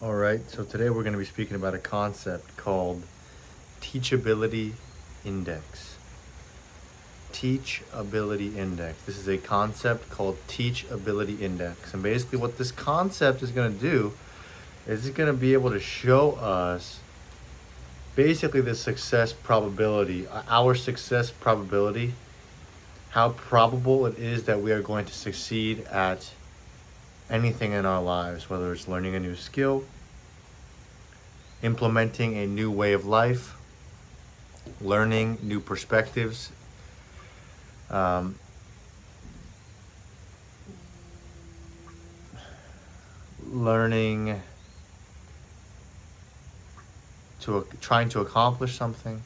All right, so today we're going to be speaking about a concept called Teachability Index. Teachability Index. This is a concept called Teachability Index. And basically, what this concept is going to do is it's going to be able to show us basically the success probability, our success probability, how probable it is that we are going to succeed at anything in our lives, whether it's learning a new skill, implementing a new way of life, learning new perspectives, um, learning trying to accomplish something.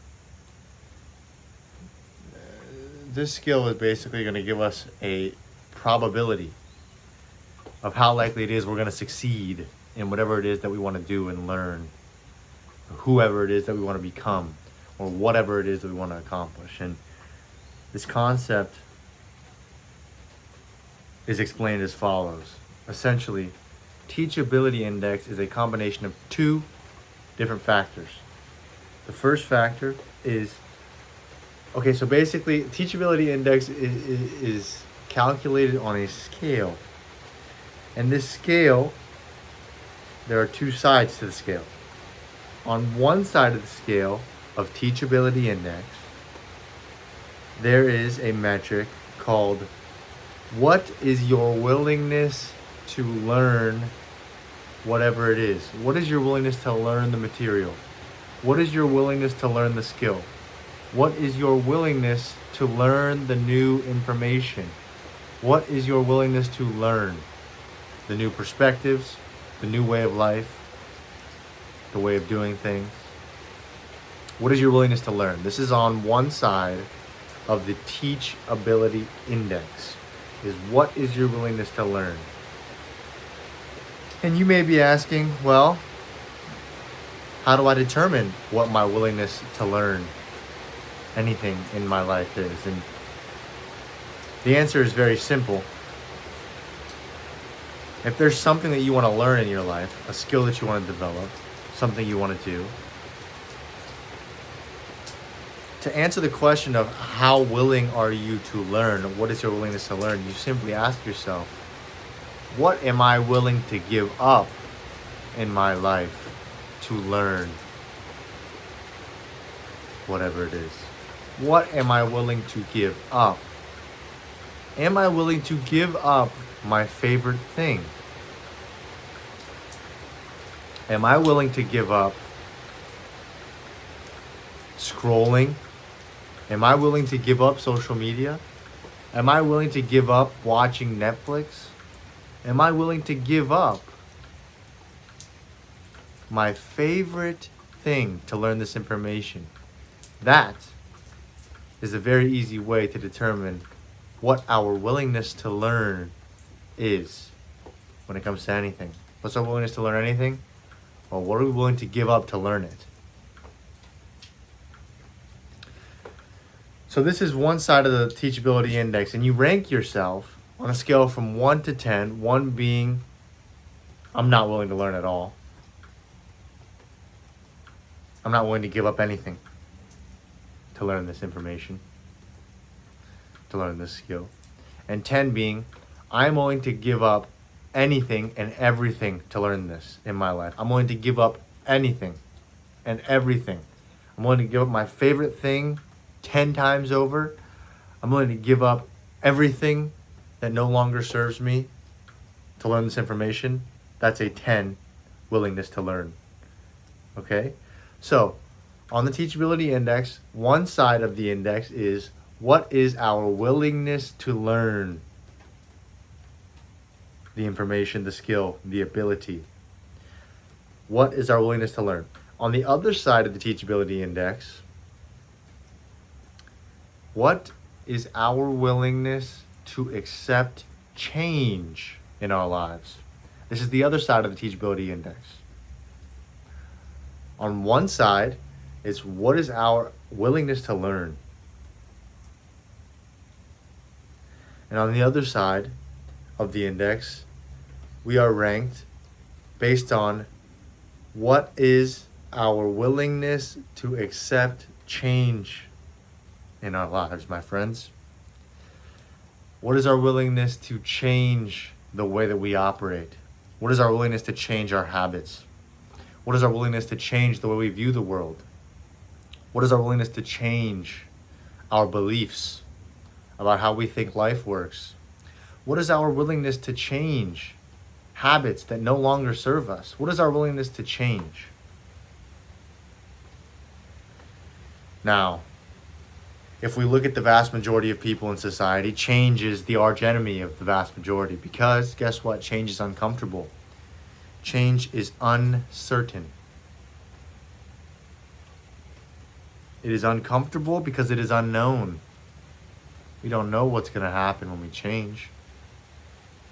This skill is basically going to give us a probability of how likely it is we're going to succeed in whatever it is that we want to do and learn, whoever it is that we want to become, or whatever it is that we want to accomplish. And this concept is explained as follows. Essentially, teachability index is a combination of two different factors. The first factor is, so basically, teachability index is calculated on a scale. And this scale, there are two sides to the scale. On one side of the scale of teachability index, there is a metric called what is your willingness to learn whatever it is. What is your willingness to learn the material? What is your willingness to learn the skill? What is your willingness to learn the new information? What is your willingness to learn the new perspectives, the new way of life, the way of doing things? What is your willingness to learn? This is on one side of the teachability index, is what is your willingness to learn? And you may be asking, well, how do I determine what my willingness to learn anything in my life is? And the answer is very simple. If there's something that you want to learn in your life, a skill that you want to develop, something you want to do, to answer the question of how willing are you to learn, what is your willingness to learn, you simply ask yourself, what am I willing to give up in my life to learn whatever it is? What am I willing to give up? Am I willing to give up my favorite thing? Am I willing to give up scrolling? Am I willing to give up social media? Am I willing to give up watching Netflix? Am I willing to give up my favorite thing to learn this information? That is a very easy way to determine what our willingness to learn is when it comes to anything. What's our willingness to learn anything? Well, what are we willing to give up to learn it? So this is one side of the teachability index, and you rank yourself on a scale from 1 to 10, 1 being I'm not willing to learn at all. I'm not willing to give up anything to learn this information, to learn this skill. And 10 being I'm willing to give up anything and everything to learn this in my life. I'm willing to give up anything and everything. I'm willing to give up my favorite thing 10 times over. I'm willing to give up everything that no longer serves me to learn this information. That's a 10 willingness to learn. Okay? So, on the teachability index, one side of the index is what is our willingness to learn the information, the skill, the ability. What is our willingness to learn? On the other side of the teachability index, what is our willingness to accept change in our lives? This is the other side of the teachability index. On one side, it's what is our willingness to learn? And on the other side of the index, we are ranked based on What is our willingness to accept change in our lives, my friends? What is our willingness to change the way that we operate? What is our willingness to change our habits? What is our willingness to change the way we view the world? What is our willingness to change our beliefs about how we think life works? What is our willingness to change habits that no longer serve us? What is our willingness to change? Now, if we look at the vast majority of people in society, change is the arch enemy of the vast majority, because guess what? Change is uncomfortable. Change is uncertain. It is uncomfortable because it is unknown. We don't know what's going to happen when we change.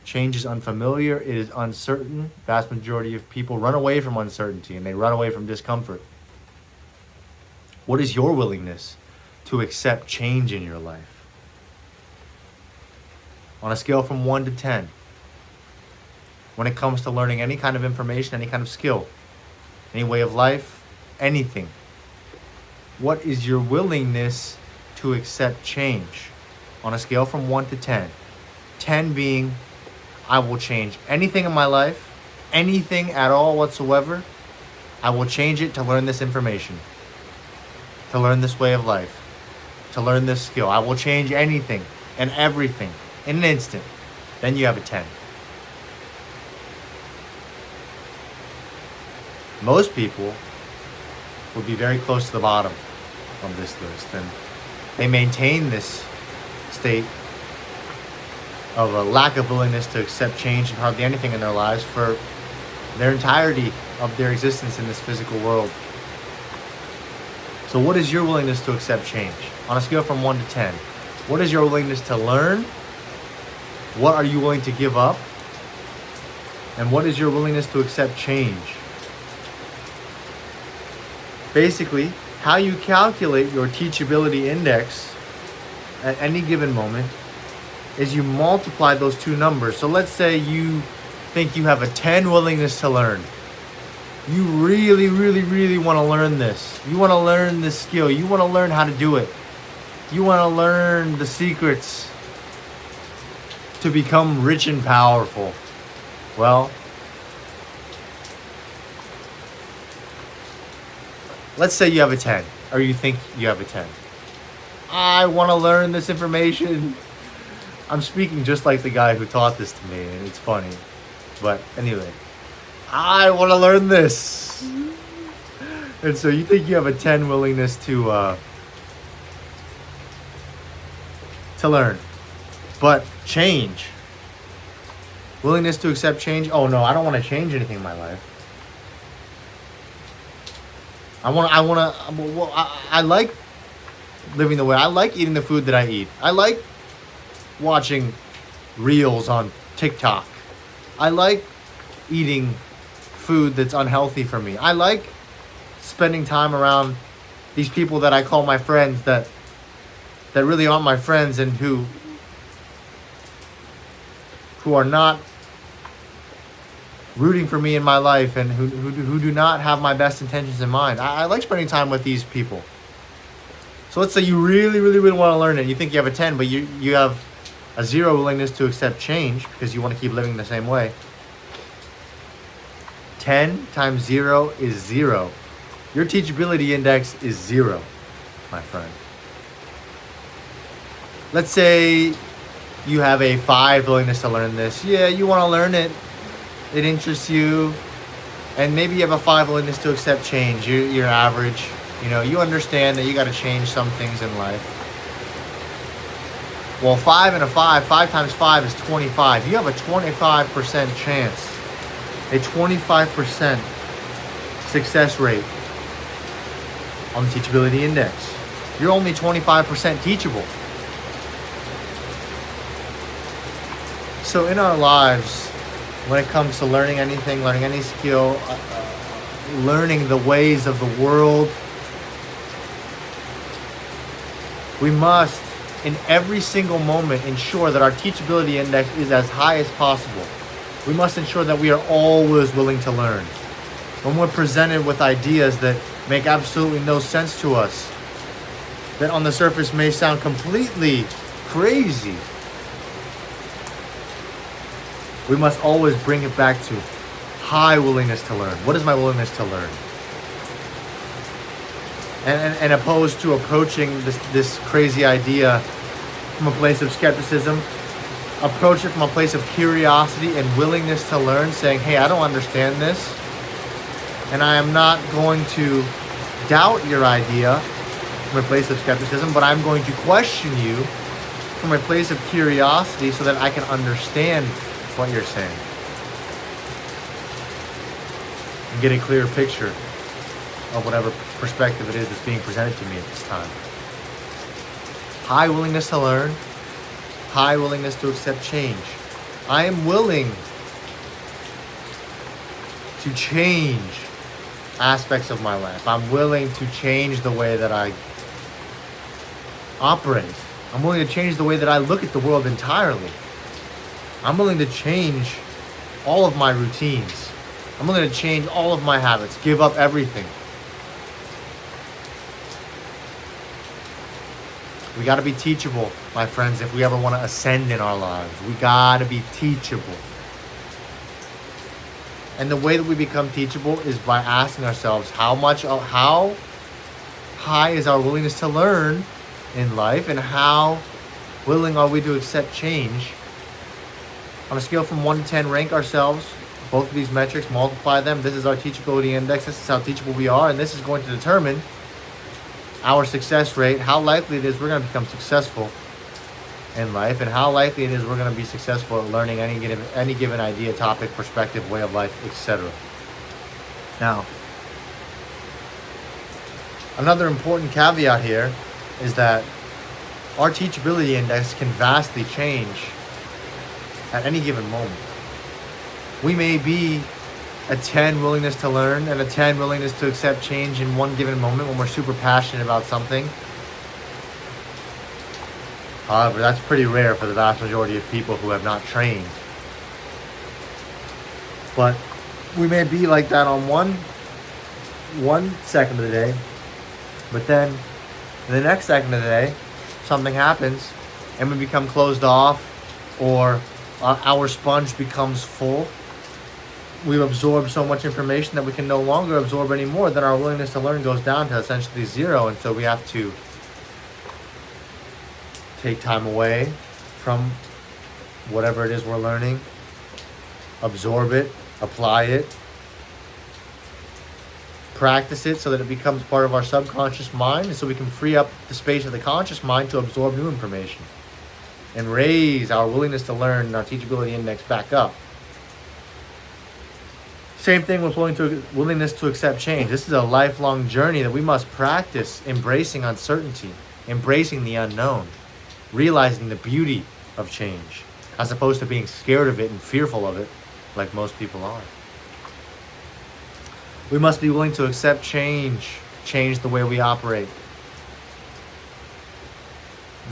Change is unfamiliar. It is uncertain. Vast majority of people run away from uncertainty, and they run away from discomfort. What is your willingness to accept change in your life? On a scale from 1 to 10, when it comes to learning any kind of information, any kind of skill, any way of life, anything, what is your willingness to accept change? On a scale from 1 to 10, 10 being, I will change anything in my life, anything at all whatsoever. I will change it to learn this information, to learn this way of life, to learn this skill. I will change anything and everything in an instant. Then you have a 10. Most people would be very close to the bottom of this list, and they maintain this state of a lack of willingness to accept change and hardly anything in their lives for their entirety of their existence in this physical world. So what is your willingness to accept change? On a scale from 1 to 10, what is your willingness to learn? What are you willing to give up? And what is your willingness to accept change? Basically, how you calculate your teachability index at any given moment is you multiply those two numbers. So let's say you think you have a 10 willingness to learn. You really, really, really want to learn this. You want to learn this skill. You want to learn how to do it. You want to learn the secrets to become rich and powerful. Well, let's say you have a 10, or you think you have a 10. I want to learn this information. I'm speaking just like the guy who taught this to me, and it's funny. But anyway, I want to learn this. And so you think you have a 10 willingness to learn. But change. Willingness to accept change. Oh no, I don't want to change anything in my life. I like living the way I like, eating the food that I eat. I like watching reels on TikTok. I like eating food that's unhealthy for me. I like spending time around these people that I call my friends that really aren't my friends, and who are not rooting for me in my life, and who do not have my best intentions in mind. I like spending time with these people. So let's say you really, really, really want to learn it. You think you have a 10, but you have a 0 willingness to accept change because you want to keep living the same way. 10 times 0 is 0. Your teachability index is 0, my friend. Let's say you have a 5 willingness to learn this. Yeah, you want to learn it. It interests you. And maybe you have a 5 willingness to accept change. You're average. You know, you understand that you got to change some things in life. Well, 5 and a 5 times 5 is 25. You have a 25% chance, a 25% success rate on the teachability index. You're only 25% teachable. So in our lives, when it comes to learning anything, learning any skill, learning the ways of the world, we must, in every single moment, ensure that our teachability index is as high as possible. We must ensure that we are always willing to learn. when we're presented with ideas that make absolutely no sense to us, that on the surface may sound completely crazy, we must always bring it back to high willingness to learn. What is my willingness to learn? And opposed to approaching this crazy idea from a place of skepticism, approach it from a place of curiosity and willingness to learn, saying, hey, I don't understand this, and I am not going to doubt your idea from a place of skepticism, but I'm going to question you from a place of curiosity so that I can understand what you're saying and get a clearer picture of whatever perspective it is that's being presented to me at this time. High willingness to learn, high willingness to accept change. I am willing to change aspects of my life. I'm willing to change the way that I operate. I'm willing to change the way that I look at the world entirely. I'm willing to change all of my routines. I'm willing to change all of my habits, give up everything. We got to be teachable, my friends, if we ever want to ascend in our lives. We got to be teachable. And the way that we become teachable is by asking ourselves how high is our willingness to learn in life, and how willing are we to accept change. On a scale from 1 to 10, rank ourselves, both of these metrics, multiply them. This is our teachability index. This is how teachable we are, and this is going to determine our success rate, how likely it is we're going to become successful in life, and how likely it is we're going to be successful at learning any given idea, topic, perspective, way of life, etc. Now, another important caveat here is that our teachability index can vastly change at any given moment. We may be a 10 willingness to learn and a 10 willingness to accept change in one given moment when we're super passionate about something. However, that's pretty rare for the vast majority of people who have not trained. But we may be like that on one second of the day, but then in the next second of the day, something happens and we become closed off, or our sponge becomes full. We've absorbed so much information that we can no longer absorb anymore. Then our willingness to learn goes down to essentially zero. And so we have to take time away from whatever it is we're learning, absorb it, apply it, practice it so that it becomes part of our subconscious mind, and so we can free up the space of the conscious mind to absorb new information and raise our willingness to learn and our teachability index back up. Same thing with willingness to accept change. This is a lifelong journey that we must practice embracing uncertainty, embracing the unknown, realizing the beauty of change, as opposed to being scared of it and fearful of it like most people are. We must be willing to accept change the way we operate.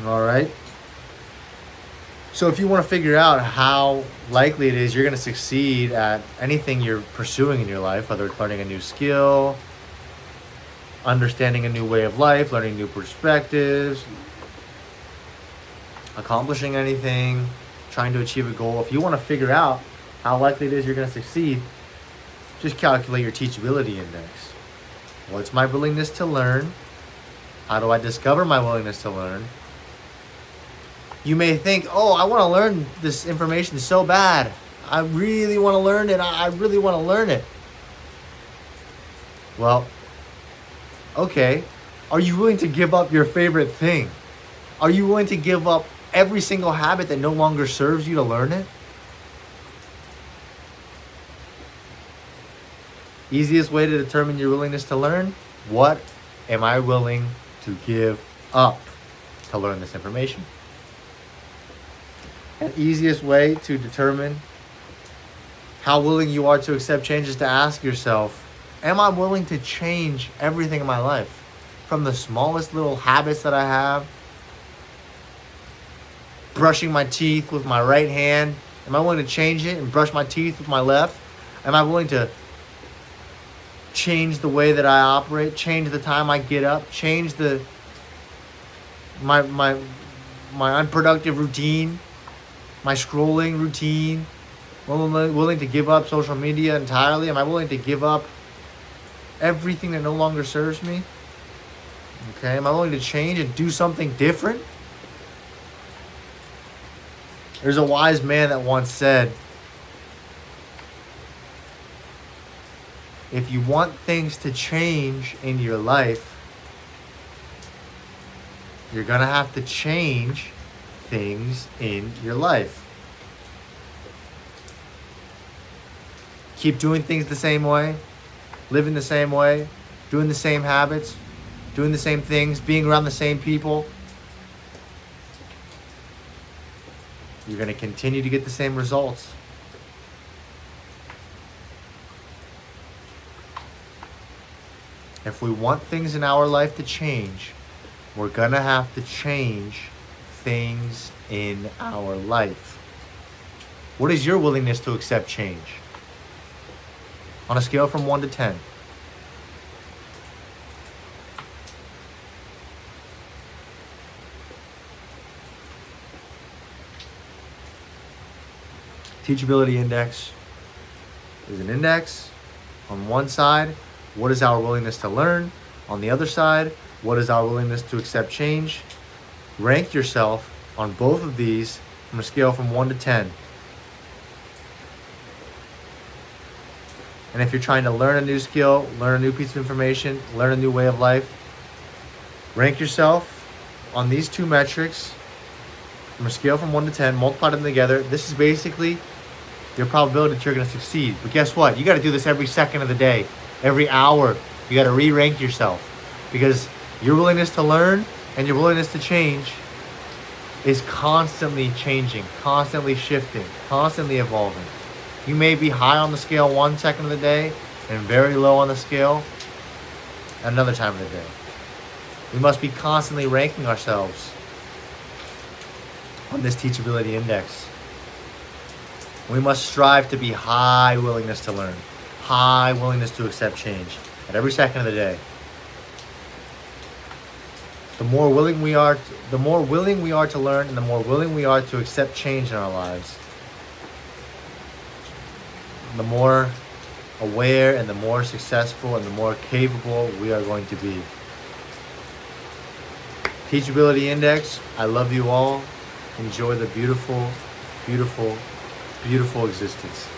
All right? So if you want to figure out how likely it is you're going to succeed at anything you're pursuing in your life, whether it's learning a new skill, understanding a new way of life, learning new perspectives, accomplishing anything, trying to achieve a goal, if you want to figure out how likely it is you're going to succeed, just calculate your teachability index. What's my willingness to learn? How do I discover my willingness to learn? You may think, oh, I want to learn this information so bad. I really want to learn it. I really want to learn it. Well, okay. Are you willing to give up your favorite thing? Are you willing to give up every single habit that no longer serves you to learn it? Easiest way to determine your willingness to learn: what am I willing to give up to learn this information? The easiest way to determine how willing you are to accept change is to ask yourself, am I willing to change everything in my life? From the smallest little habits that I have, brushing my teeth with my right hand, am I willing to change it and brush my teeth with my left? Am I willing to change the way that I operate, change the time I get up, change my unproductive routine, my scrolling routine? Am I willing to give up social media entirely? Am I willing to give up everything that no longer serves me? Okay, am I willing to change and do something different? There's a wise man that once said, if you want things to change in your life, you're going to have to change things in your life. Keep doing things the same way, living the same way, doing the same habits, doing the same things, being around the same people. You're going to continue to get the same results. If we want things in our life to change, we're going to have to change things in our life. What is your willingness to accept change? On a scale from 1 to 10. Teachability index is an index. On one side, what is our willingness to learn? On the other side, what is our willingness to accept change? Rank yourself on both of these from a scale from 1 to 10. And if you're trying to learn a new skill, learn a new piece of information, learn a new way of life, rank yourself on these two metrics from a scale from 1 to 10, multiply them together. This is basically your probability that you're going to succeed. But guess what? You got to do this every second of the day, every hour. You got to re-rank yourself, because your willingness to learn and your willingness to change is constantly changing, constantly shifting, constantly evolving. You may be high on the scale 1 second of the day and very low on the scale another time of the day. We must be constantly ranking ourselves on this teachability index. We must strive to be high willingness to learn, high willingness to accept change at every second of the day. The more willing we are to learn, and the more willing we are to accept change in our lives, the more aware and the more successful and the more capable we are going to be. Teachability index, I love you all. Enjoy the beautiful, beautiful, beautiful existence.